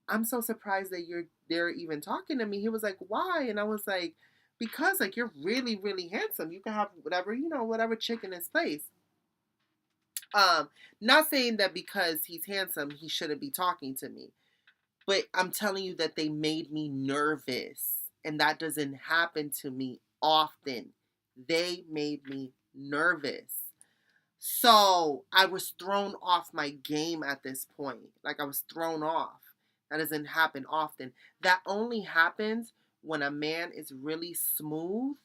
I'm so surprised that they're even talking to me. He was like, why? And I was like, because like you're really, really handsome. You can have whatever, whatever chick in his place. Not saying that because he's handsome, he shouldn't be talking to me. But I'm telling you that they made me nervous. And that doesn't happen to me often. They made me nervous. So I was thrown off my game at this point. Like I was thrown off. That doesn't happen often. That only happens when a man is really smooth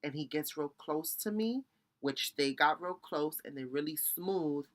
and he gets real close to me, which they got real close and they're really smooth,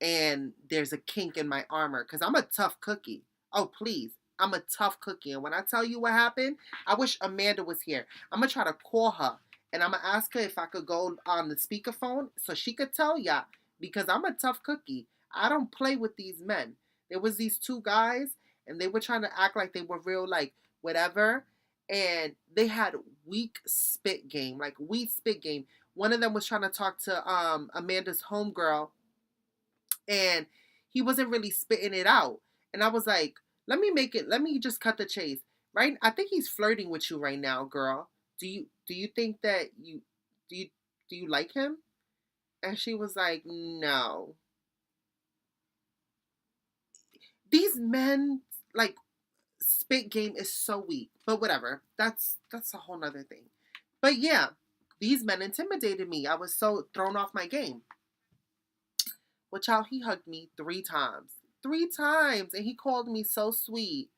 and there's a kink in my armor because I'm a tough cookie. Oh, please. I'm a tough cookie. And when I tell you what happened, I wish Amanda was here. I'm going to try to call her and I'm going to ask her if I could go on the speakerphone so she could tell ya, because I'm a tough cookie. I don't play with these men. There was these two guys and they were trying to act like they were real, like whatever. And they had weak spit game, like weak spit game. One of them was trying to talk to Amanda's homegirl, and he wasn't really spitting it out. And I was like, let me just cut the chase. Right? I think he's flirting with you right now, girl. Do you think that do you do you like him? And she was like, no. These men, like, spit game is so weak. But whatever. That's a whole nother thing. But yeah, these men intimidated me. I was so thrown off my game. Well, child, he hugged me 3 times. 3 times. And he called me so sweet.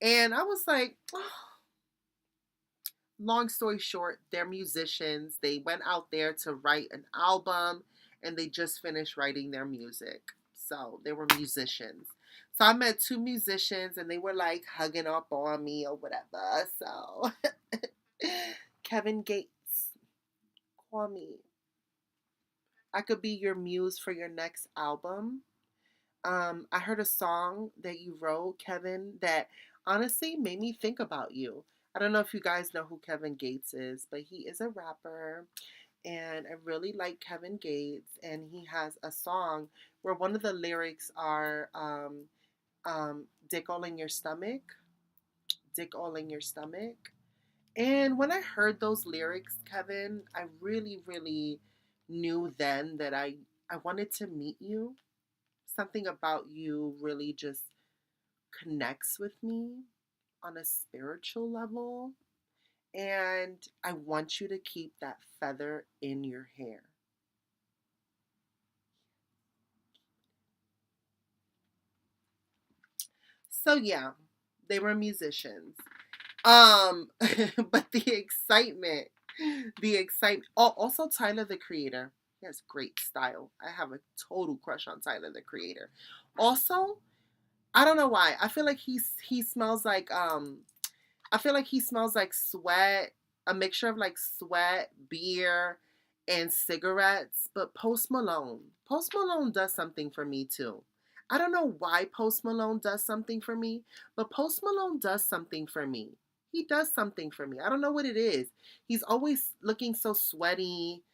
And I was like, oh. Long story short, they're musicians. They went out there to write an album and they just finished writing their music. So they were musicians. So I met 2 musicians and they were like hugging up on me or whatever. So Kevin Gates, call me. I could be your muse for your next album. I heard a song that you wrote, Kevin, that honestly made me think about you. I don't know if you guys know who Kevin Gates is, but he is a rapper. And I really like Kevin Gates. And he has a song where one of the lyrics are, Dick all in your stomach. Dick all in your stomach. And when I heard those lyrics, Kevin, I really, really knew then that I wanted to meet you. Something about you really just connects with me on a spiritual level. And I want you to keep that feather in your hair. So yeah, they were musicians. But the excitement. Oh, also Tyler the Creator. He has great style. I have a total crush on Tyler the Creator. Also, I don't know why. He smells like I feel like he smells like sweat, a mixture of like sweat, beer, and cigarettes. But Post Malone does something for me too. I don't know why Post Malone does something for me, but Post Malone does something for me. He does something for me. I don't know what it is. He's always looking so sweaty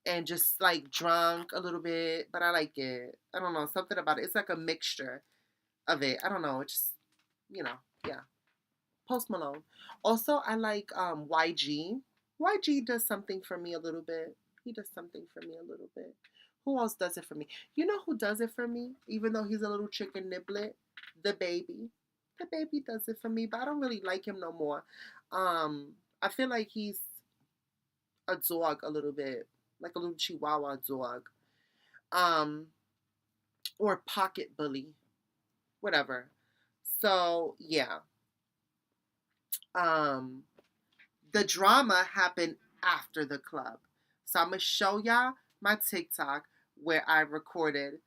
and just like drunk a little bit, but I like it. I don't know, something about it. It's like a mixture of it. I don't know. It's just, you know, yeah. Post Malone. Also, I like YG. YG does something for me a little bit. He does something for me a little bit. Who else does it for me? You know who does it for me? Even though he's a little chicken niblet? The baby. The baby does it for me, but I don't really like him no more. I feel like he's a dog a little bit. Like a little chihuahua dog. Um, or pocket bully. Whatever. So yeah. Um the drama happened after the club. So I'm gonna show y'all my TikTok where I recorded.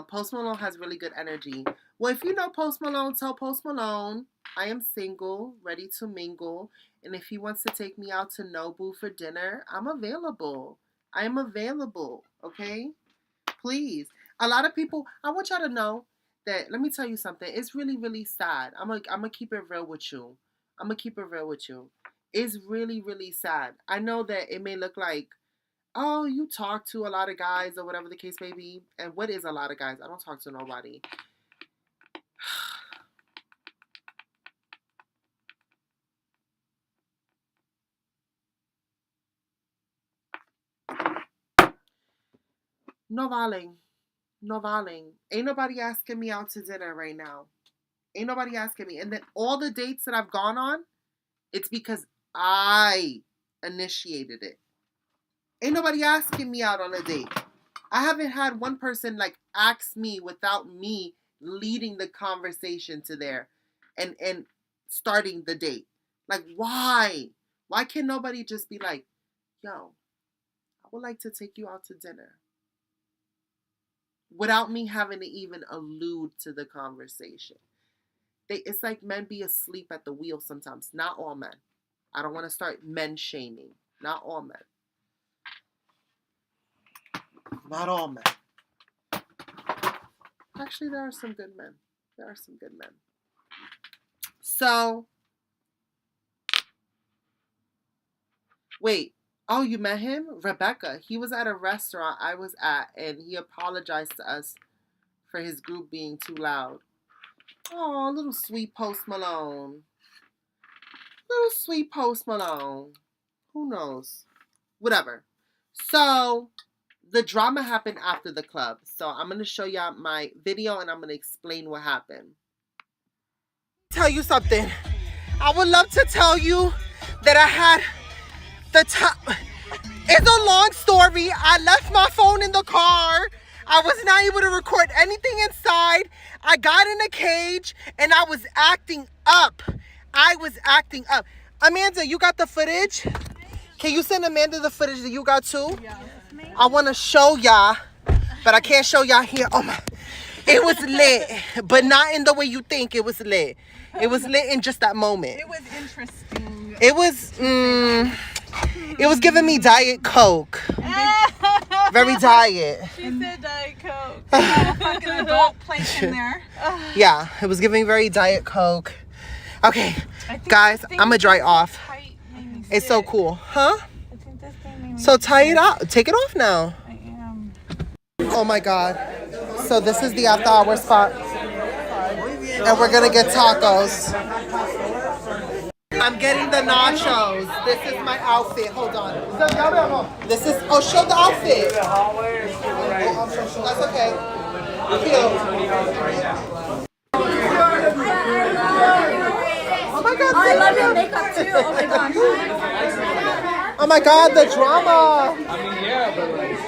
Post Malone has really good energy. Well, if you know Post Malone, tell Post Malone I am single, ready to mingle, and if he wants to take me out to Nobu for dinner, I'm available. I am available. Okay, please. A lot of people. I want y'all to know that. Let me tell you something. It's really, really sad. I'm gonna keep it real with you. I'm gonna keep it real with you. It's really, really sad. I know that it may look like, oh, you talk to a lot of guys or whatever the case may be. And what is a lot of guys? I don't talk to nobody. No valing. No valing. Ain't nobody asking me out to dinner right now. Ain't nobody asking me. And then all the dates that I've gone on, it's because I initiated it. Ain't nobody asking me out on a date. I haven't had one person like ask me without me leading the conversation to there and starting the date. Like why? Why can nobody just be like, yo, I would like to take you out to dinner without me having to even allude to the conversation? It's like men be asleep at the wheel sometimes. Not all men. I don't want to start men shaming. Not all men. Not all men. Actually, there are some good men. There are some good men. So, wait. Oh, you met him? Rebecca. He was at a restaurant I was at, and he apologized to us for his group being too loud. Oh, little sweet Post Malone. Little sweet Post Malone. Who knows? Whatever. So, the drama happened after the club. So, I'm going to show y'all my video, and I'm going to explain what happened. Tell you something. I would love to tell you that I had the top. It's a long story. I left my phone in the car. I was not able to record anything inside. I got in a cage and I was acting up. I was acting up. Amanda, you got the footage? Can you send Amanda the footage that you got too? Yeah. I want to show y'all, but I can't show y'all here. Oh my. It was lit, but not in the way you think it was lit. It was lit in just that moment. It was interesting. It was giving me Diet Coke. Very diet. She said Diet Coke. A fucking adult place in there. Yeah, it was giving very Diet Coke. Okay, guys, I'm gonna dry off. It's so cool. Huh? I think this thing made me So tie it out. Take it off now. I am. Oh my God. So this is the after hour spot. And we're gonna get tacos. I'm getting the nachos. This is my outfit. Hold on. This is, oh, show the outfit. That's okay. Cute. Oh my God. I love your makeup too. Oh my gosh. Oh my God, the drama. I mean, yeah, but like.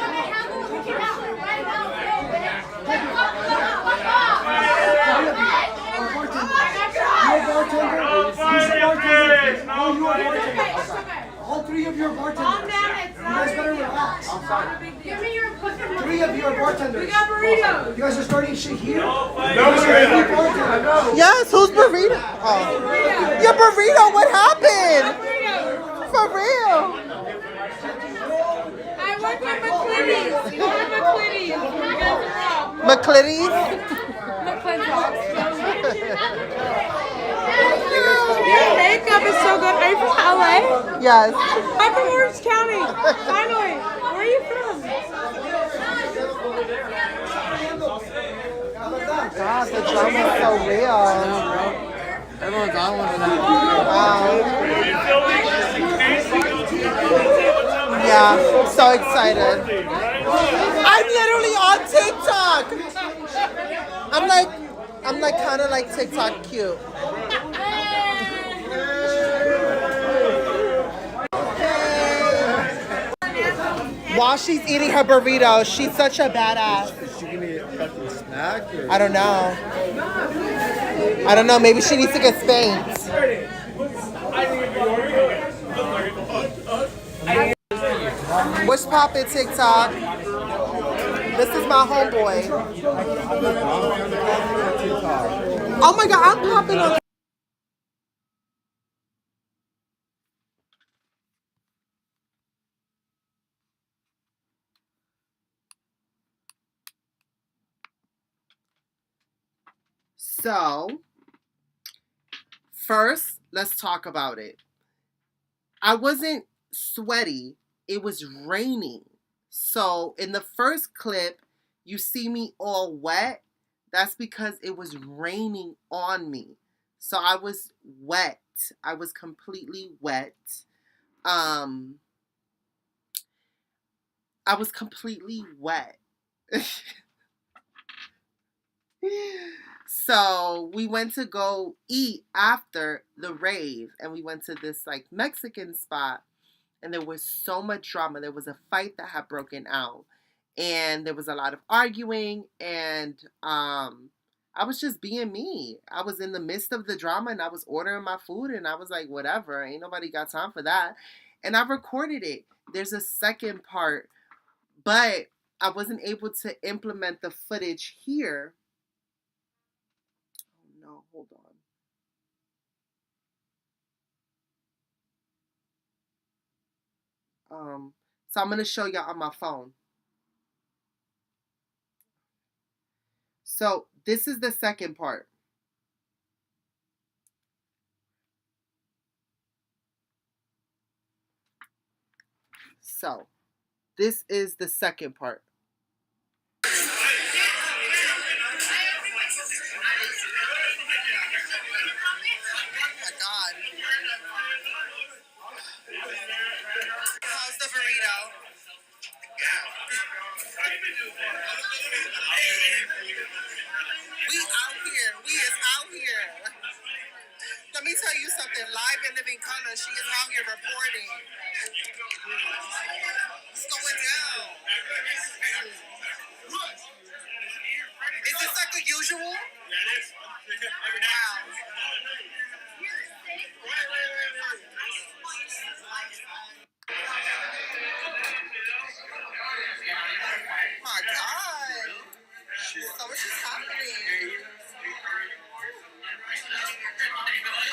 All three of you are bartenders. You guys better relax. Give me your fucking. Three of you are bartenders. We got burritos. You guys are starting shit here? No, Yes, who's burrito? Oh. Your burrito, what happened? For real. I work at McClittys. You work at McClittys. You guys are wrong. McClittys? Your makeup is so good. Are you from LA? Yes. I'm from Orange County. Finally. Where are you from? God, the drama's so real. everyone's on one of that. Wow. Yeah, so excited. I'm literally on TikTok. I'm like kind of like TikTok cute. While she's eating her burrito, she's such a badass. Is she gonna get fucking smacked? Or? I don't know. I don't know. Maybe she needs to get spanked. What's poppin' TikTok? This is my homeboy. Oh my God, I'm popping on. So, first, let's talk about it. I wasn't sweaty. It was raining. So, in the first clip, you see me all wet. That's because it was raining on me. So, I was wet. I was completely wet. I was completely wet. So we went to go eat after the rave, and we went to this like Mexican spot, and there was so much drama. There was a fight that had broken out, and there was a lot of arguing, and I was just being me. I was in the midst of the drama, and I was ordering my food, and I was like, whatever, ain't nobody got time for that. And I recorded it. There's a second part, but I wasn't able to implement the footage here. No, hold on. So I'm going to show y'all on my phone. So this is the second part. So this is the second part. How's the burrito? We out here. We is out here. Let me tell you something. Live and living color. She is out here reporting. What's going down? Is this like the usual? Wow. My God. So much is happening.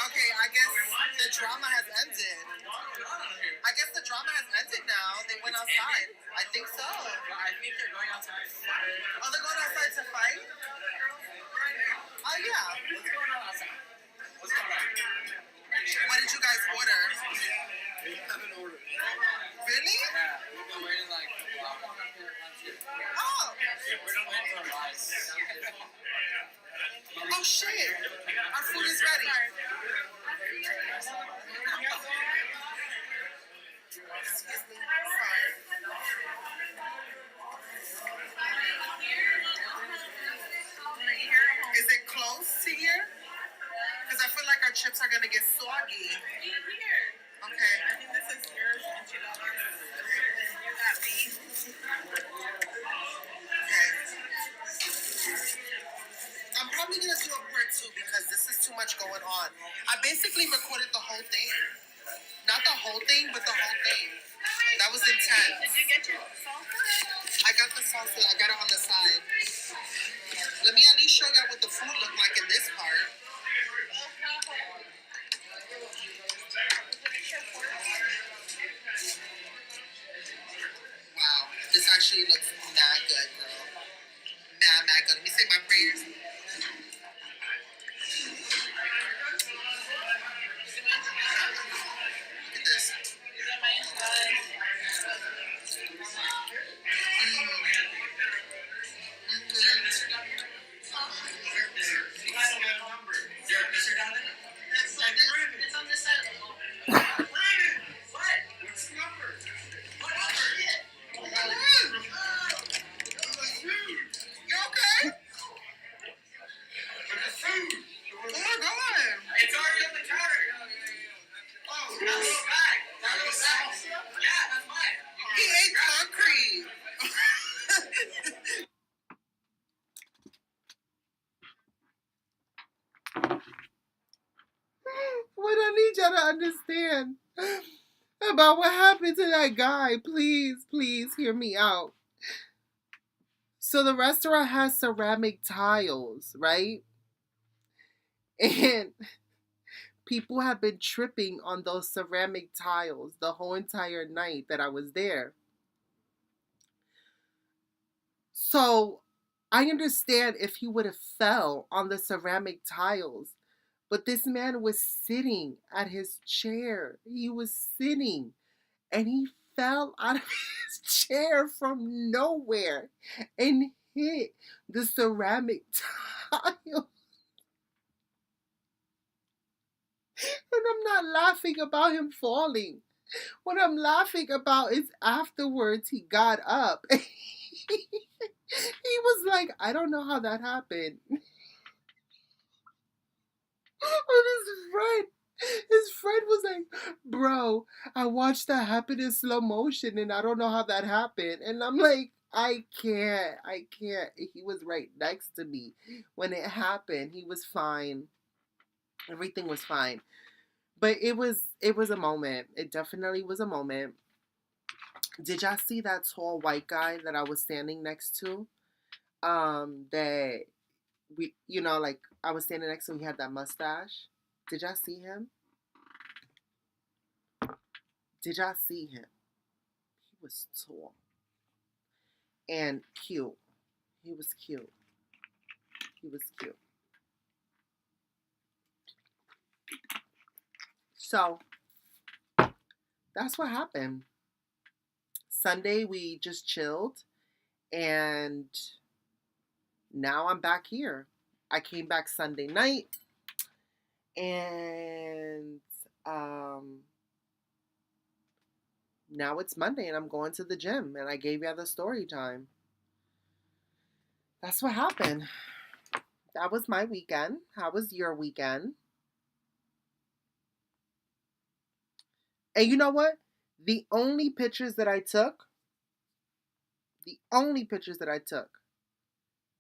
Okay, I guess the drama has ended. I guess the drama has ended now. They went outside. I think so. I think they're going outside to fight. Oh, they're going outside to fight? Oh, yeah. What's going on outside? What's going on? What did you guys order? We haven't ordered. Really? Yeah, we've been waiting like a while. Oh! We're not waiting for rice. Oh, Oh shit! Our food is ready. Excuse me. Sorry. Is it close to here? Because I feel like our chips are gonna get soggy. Okay. I think this is yours enchiladas. You got beef. Okay. I'm probably gonna do a part two because this is too much going on. I basically recorded the whole thing. Not the whole thing, but the whole thing. That was intense. Did you get your salsa? I got the salsa. I got it on the side. Let me at least show y'all what the food looked like in this part. Wow, this actually looks mad good, girl. Mad good. Let me say my prayers. Look at this. It's on this side of the wall. What's the number? You okay? Oh my god. It's already on the counter. Oh, that little bag. That little bag. Yeah, that's mine. He ate concrete. What I need y'all to understand about what happened to that guy, please hear me out. So the restaurant has ceramic tiles, right? And people have been tripping on those ceramic tiles the whole entire night that I was there. So I understand if he would have fell on the ceramic tiles, but this man was sitting at his chair. He was sitting and he fell out of his chair from nowhere and hit the ceramic tile. And I'm not laughing about him falling. What I'm laughing about is afterwards he got up. He was like, I don't know how that happened. And his friend was like, bro, I watched that happen in slow motion and I don't know how that happened. And I'm like, I can't. He was right next to me when it happened. He was fine. Everything was fine. But it was a moment. It definitely was a moment. Did y'all see that tall white guy that I was standing next to? That we, like I was standing next to him. He had that mustache. Did y'all see him? Did y'all see him? He was tall and cute. He was cute. So that's what happened. Sunday we just chilled, and now I'm back here. I came back Sunday night, and now it's Monday, and I'm going to the gym, and I gave you the story time. That's what happened. That was my weekend. How was your weekend? And you know what? The only pictures that I took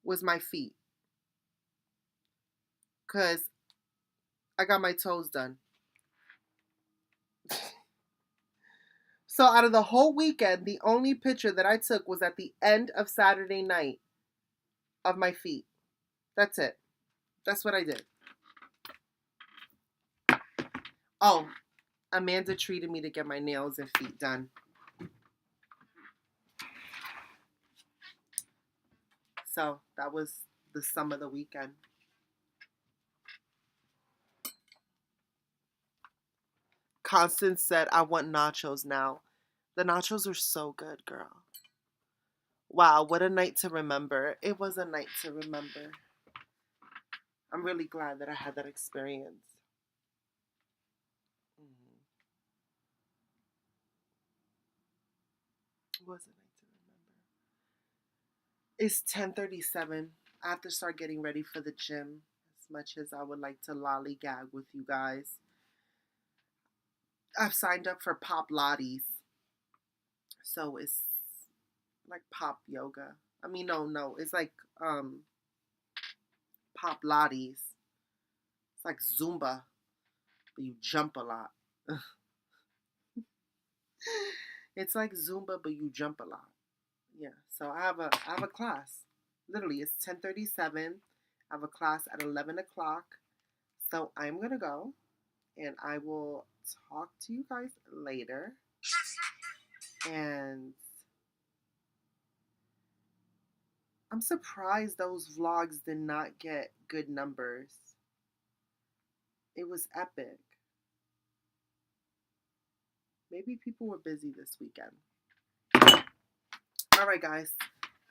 was my feet. Because I got my toes done. So out of the whole weekend, the only picture that I took was at the end of Saturday night of my feet. That's it. That's what I did. Oh, Amanda treated me to get my nails and feet done. So that was the sum of the weekend. Constance said, I want nachos now. The nachos are so good, girl. Wow, what a night to remember. It was a night to remember. I'm really glad that I had that experience. Mhm. What was it like to remember? It's 10:37. I have to start getting ready for the gym. As much as I would like to lollygag with you guys, I've signed up for Pop Lottie's, so it's like pop yoga. I mean, no, it's like Pop Lottie's. It's like Zumba, but you jump a lot. It's like Zumba, but you jump a lot. Yeah. So I have a class. Literally, it's 10:37. I have a class at 11 o'clock. So I'm gonna go, and I will talk to you guys later. And I'm surprised those vlogs did not get good numbers. It was epic. Maybe people were busy this weekend. All right, guys.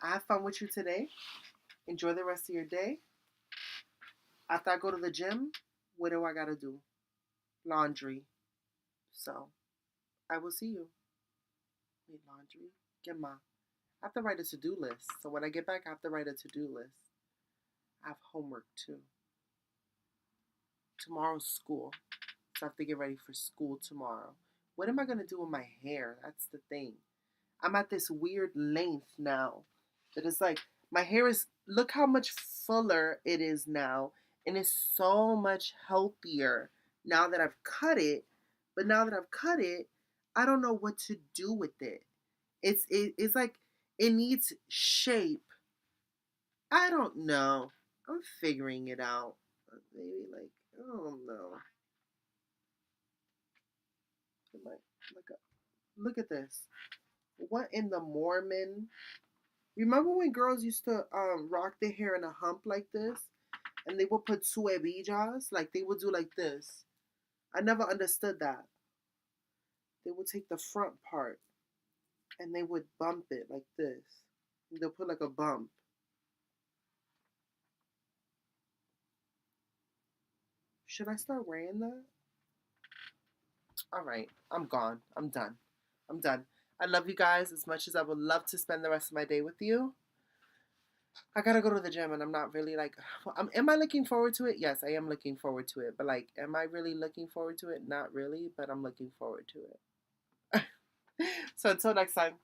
I have fun with you today. Enjoy the rest of your day. After I go to the gym, what do I gotta do? Laundry. So I will see you. Wait, laundry? Get my. I have to write a to-do list. So when I get back, I have to write a to-do list. I have homework too. Tomorrow's school. So I have to get ready for school tomorrow. What am I gonna do with my hair? That's the thing. I'm at this weird length now. That it's like my hair is, look how much fuller it is now. And it's so much healthier now that I've cut it. But now that I've cut it, I don't know what to do with it. It's like it needs shape. I don't know. I'm figuring it out. Maybe like, I don't know. Look at this. What in the Mormon? Remember when girls used to rock their hair in a hump like this? And they would put suebijas? Like they would do like this. I never understood that. They would take the front part and they would bump it like this. They'll put like a bump. Should I start wearing that? All right, I'm gone. I'm done. I'm done. I love you guys as much as I would love to spend the rest of my day with you. I gotta go to the gym, and I'm not really like. Am I looking forward to it? Yes, I am looking forward to it. But like, am I really looking forward to it? Not really, but I'm looking forward to it. So until next time.